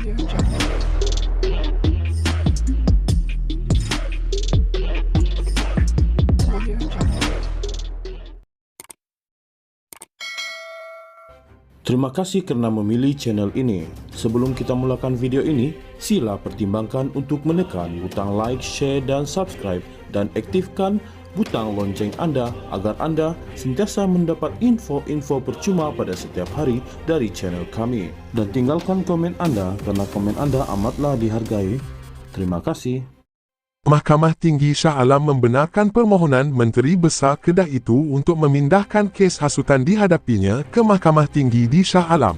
Terima kasih kerana memilih channel ini. Sebelum kita mulakan video ini, sila pertimbangkan untuk menekan butang like, share dan subscribe dan aktifkan butang lonceng anda agar anda sentiasa mendapat info-info percuma pada setiap hari dari channel kami. Dan tinggalkan komen anda kerana komen anda amatlah dihargai. Terima kasih. Mahkamah Tinggi Shah Alam membenarkan permohonan Menteri Besar Kedah itu untuk memindahkan kes hasutan dihadapinya ke Mahkamah Tinggi di Shah Alam.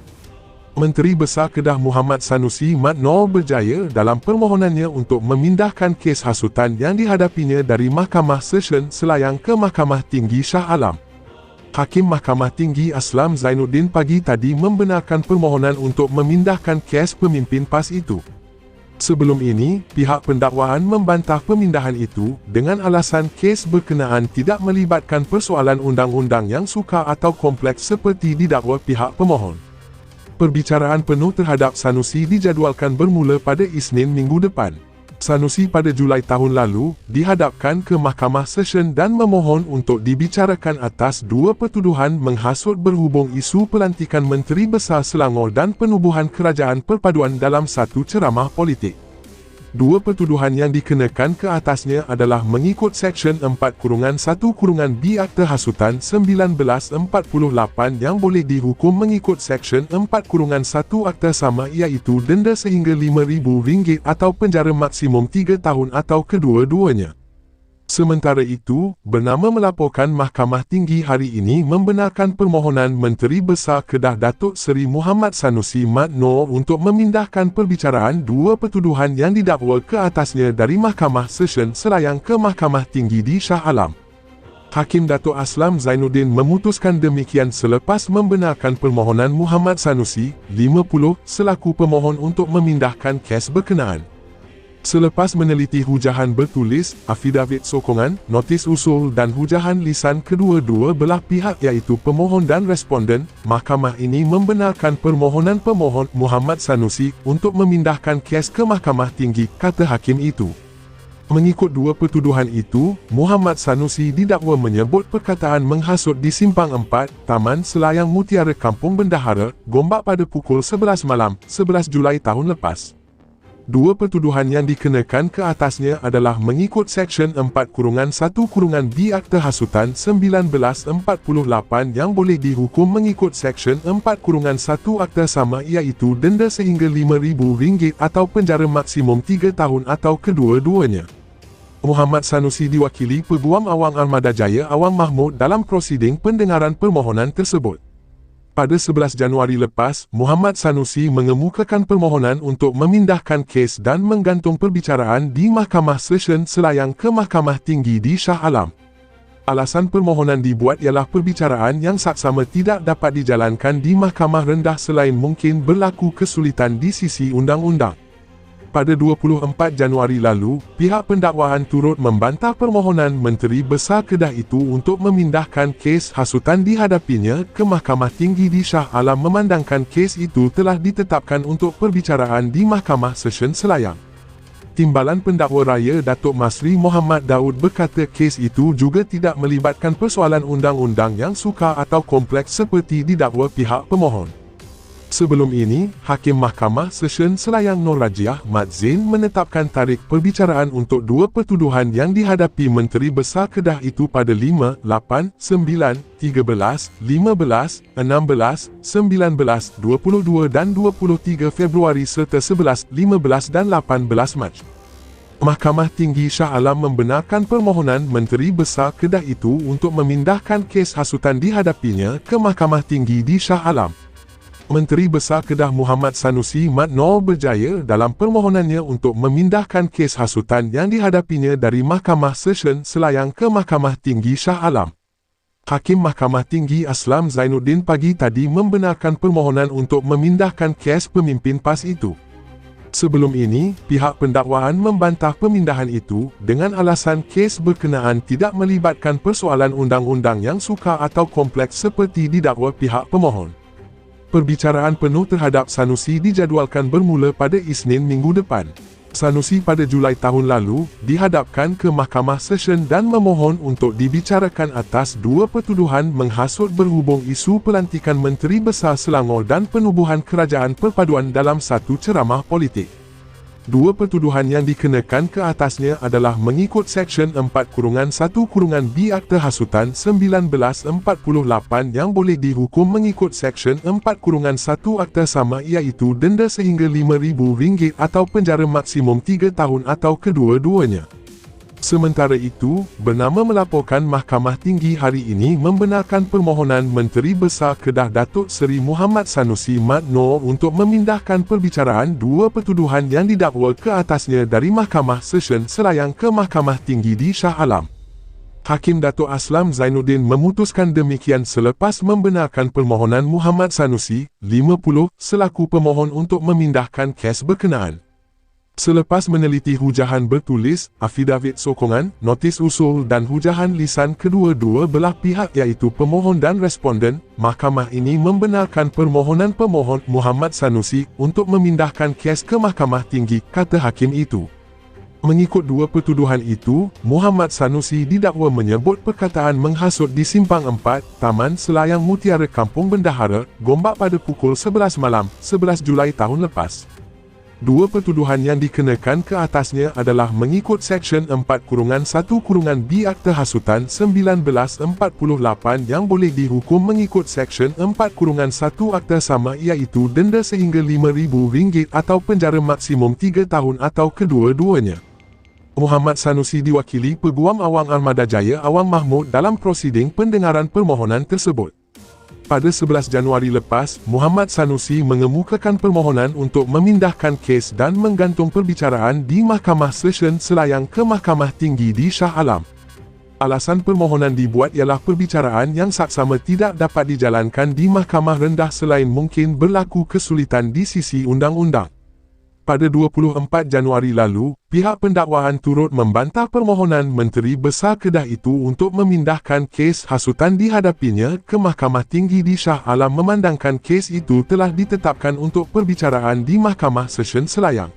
Menteri Besar Kedah Muhammad Sanusi Mat Noor berjaya dalam permohonannya untuk memindahkan kes hasutan yang dihadapinya dari Mahkamah Session Selayang ke Mahkamah Tinggi Shah Alam. Hakim Mahkamah Tinggi Aslam Zainuddin pagi tadi membenarkan permohonan untuk memindahkan kes pemimpin PAS itu. Sebelum ini, pihak pendakwaan membantah pemindahan itu dengan alasan kes berkenaan tidak melibatkan persoalan undang-undang yang sukar atau kompleks seperti didakwa pihak pemohon. Perbicaraan penuh terhadap Sanusi dijadualkan bermula pada Isnin minggu depan. Sanusi pada Julai tahun lalu dihadapkan ke Mahkamah Session dan memohon untuk dibicarakan atas dua pertuduhan menghasut berhubung isu pelantikan Menteri Besar Selangor dan penubuhan Kerajaan Perpaduan dalam satu ceramah politik. Dua pertuduhan yang dikenakan ke atasnya adalah mengikut Seksyen 4-1-B Akta Hasutan 1948 yang boleh dihukum mengikut Seksyen 4-1 Akta sama iaitu denda sehingga RM5,000 atau penjara maksimum 3 tahun atau kedua-duanya. Sementara itu, bernama melaporkan Mahkamah Tinggi hari ini membenarkan permohonan Menteri Besar Kedah Datuk Seri Muhammad Sanusi Mat Noor untuk memindahkan perbicaraan dua pertuduhan yang didakwa ke atasnya dari Mahkamah Session Selayang ke Mahkamah Tinggi di Shah Alam. Hakim Datuk Aslam Zainuddin memutuskan demikian selepas membenarkan permohonan Muhammad Sanusi, 50, selaku pemohon untuk memindahkan kes berkenaan. Selepas meneliti hujahan bertulis, afidavit sokongan, notis usul dan hujahan lisan kedua-dua belah pihak iaitu pemohon dan responden, mahkamah ini membenarkan permohonan pemohon Muhammad Sanusi untuk memindahkan kes ke Mahkamah Tinggi, kata hakim itu. Mengikut dua pertuduhan itu, Muhammad Sanusi didakwa menyebut perkataan menghasut di Simpang 4, Taman Selayang Mutiara Kampung Bendahara, Gombak pada pukul 11 malam, 11 Julai tahun lepas. Dua pertuduhan yang dikenakan ke atasnya adalah mengikut Seksyen 4-1-B Akta Hasutan 1948 yang boleh dihukum mengikut Seksyen 4-1 Akta sama iaitu denda sehingga RM5,000 atau penjara maksimum 3 tahun atau kedua-duanya. Muhammad Sanusi diwakili Peguam Awang Armada Jaya Awang Mahmud dalam prosiding pendengaran permohonan tersebut. Pada 11 Januari lepas, Muhammad Sanusi mengemukakan permohonan untuk memindahkan kes dan menggantung perbicaraan di Mahkamah Session Selayang ke Mahkamah Tinggi di Shah Alam. Alasan permohonan dibuat ialah perbicaraan yang saksama tidak dapat dijalankan di Mahkamah Rendah selain mungkin berlaku kesulitan di sisi undang-undang. Pada 24 Januari lalu, pihak pendakwaan turut membantah permohonan Menteri Besar Kedah itu untuk memindahkan kes hasutan dihadapinya ke Mahkamah Tinggi di Shah Alam memandangkan kes itu telah ditetapkan untuk perbicaraan di Mahkamah Session Selayang. Timbalan Pendakwa Raya Datuk Masri Muhammad Daud berkata kes itu juga tidak melibatkan persoalan undang-undang yang sukar atau kompleks seperti didakwa pihak pemohon. Sebelum ini, Hakim Mahkamah Session Selayang Nur Rajiah Mat Zain menetapkan tarikh perbicaraan untuk dua pertuduhan yang dihadapi Menteri Besar Kedah itu pada 5, 8, 9, 13, 15, 16, 19, 22 dan 23 Februari serta 11, 15 dan 18 Mac. Mahkamah Tinggi Shah Alam membenarkan permohonan Menteri Besar Kedah itu untuk memindahkan kes hasutan dihadapinya ke Mahkamah Tinggi di Shah Alam. Menteri Besar Kedah Muhammad Sanusi Mat Noor berjaya dalam permohonannya untuk memindahkan kes hasutan yang dihadapinya dari Mahkamah Session Selayang ke Mahkamah Tinggi Shah Alam. Hakim Mahkamah Tinggi Aslam Zainuddin pagi tadi membenarkan permohonan untuk memindahkan kes pemimpin PAS itu. Sebelum ini, pihak pendakwaan membantah pemindahan itu dengan alasan kes berkenaan tidak melibatkan persoalan undang-undang yang sukar atau kompleks seperti didakwa pihak pemohon. Perbicaraan penuh terhadap Sanusi dijadualkan bermula pada Isnin minggu depan. Sanusi pada Julai tahun lalu dihadapkan ke Mahkamah Session dan memohon untuk dibicarakan atas dua pertuduhan menghasut berhubung isu pelantikan Menteri Besar Selangor dan penubuhan kerajaan perpaduan dalam satu ceramah politik. Dua pertuduhan yang dikenakan ke atasnya adalah mengikut Seksyen 4-1-B Akta Hasutan 1948 yang boleh dihukum mengikut Seksyen 4-1 Akta sama iaitu denda sehingga RM5,000 atau penjara maksimum 3 tahun atau kedua-duanya. Sementara itu, Bernama melaporkan Mahkamah Tinggi hari ini membenarkan permohonan Menteri Besar Kedah Datuk Seri Muhammad Sanusi Mat Noor untuk memindahkan perbicaraan dua pertuduhan yang didakwa ke atasnya dari Mahkamah Session selayang ke Mahkamah Tinggi di Shah Alam. Hakim Datuk Aslam Zainuddin memutuskan demikian selepas membenarkan permohonan Muhammad Sanusi, 50, selaku pemohon untuk memindahkan kes berkenaan. Selepas meneliti hujahan bertulis, afidavit sokongan, notis usul dan hujahan lisan kedua-dua belah pihak iaitu pemohon dan responden, mahkamah ini membenarkan permohonan pemohon Muhammad Sanusi untuk memindahkan kes ke Mahkamah Tinggi, kata hakim itu. Mengikut dua pertuduhan itu, Muhammad Sanusi didakwa menyebut perkataan menghasut di Simpang 4, Taman Selayang Mutiara Kampung Bendahara, Gombak pada pukul 11 malam, 11 Julai tahun lepas. Dua pertuduhan yang dikenakan ke atasnya adalah mengikut Seksyen 4-1-B Akta Hasutan 1948 yang boleh dihukum mengikut Seksyen 4-1 Akta sama iaitu denda sehingga RM5,000 atau penjara maksimum 3 tahun atau kedua-duanya. Muhammad Sanusi diwakili Peguam Awang Armada Jaya Awang Mahmud dalam prosiding pendengaran permohonan tersebut. Pada 11 Januari lepas, Muhammad Sanusi mengemukakan permohonan untuk memindahkan kes dan menggantung perbicaraan di Mahkamah Session selayang ke Mahkamah Tinggi di Shah Alam. Alasan permohonan dibuat ialah perbicaraan yang saksama tidak dapat dijalankan di Mahkamah Rendah selain mungkin berlaku kesulitan di sisi undang-undang. Pada 24 Januari lalu, pihak pendakwaan turut membantah permohonan Menteri Besar Kedah itu untuk memindahkan kes hasutan dihadapinya ke Mahkamah Tinggi di Shah Alam memandangkan kes itu telah ditetapkan untuk perbicaraan di Mahkamah Session selayang.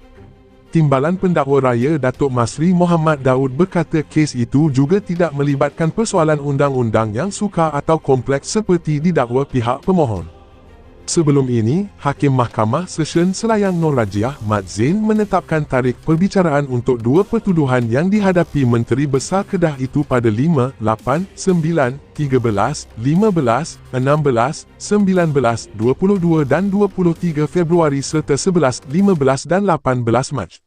Timbalan Pendakwa Raya Datuk Masri Muhammad Daud berkata kes itu juga tidak melibatkan persoalan undang-undang yang sukar atau kompleks seperti didakwa pihak pemohon. Sebelum ini, Hakim Mahkamah Session Selayang Nur Rajiah Mat Zain menetapkan tarikh perbicaraan untuk dua pertuduhan yang dihadapi Menteri Besar Kedah itu pada 5, 8, 9, 13, 15, 16, 19, 22 dan 23 Februari serta 11, 15 dan 18 Mac.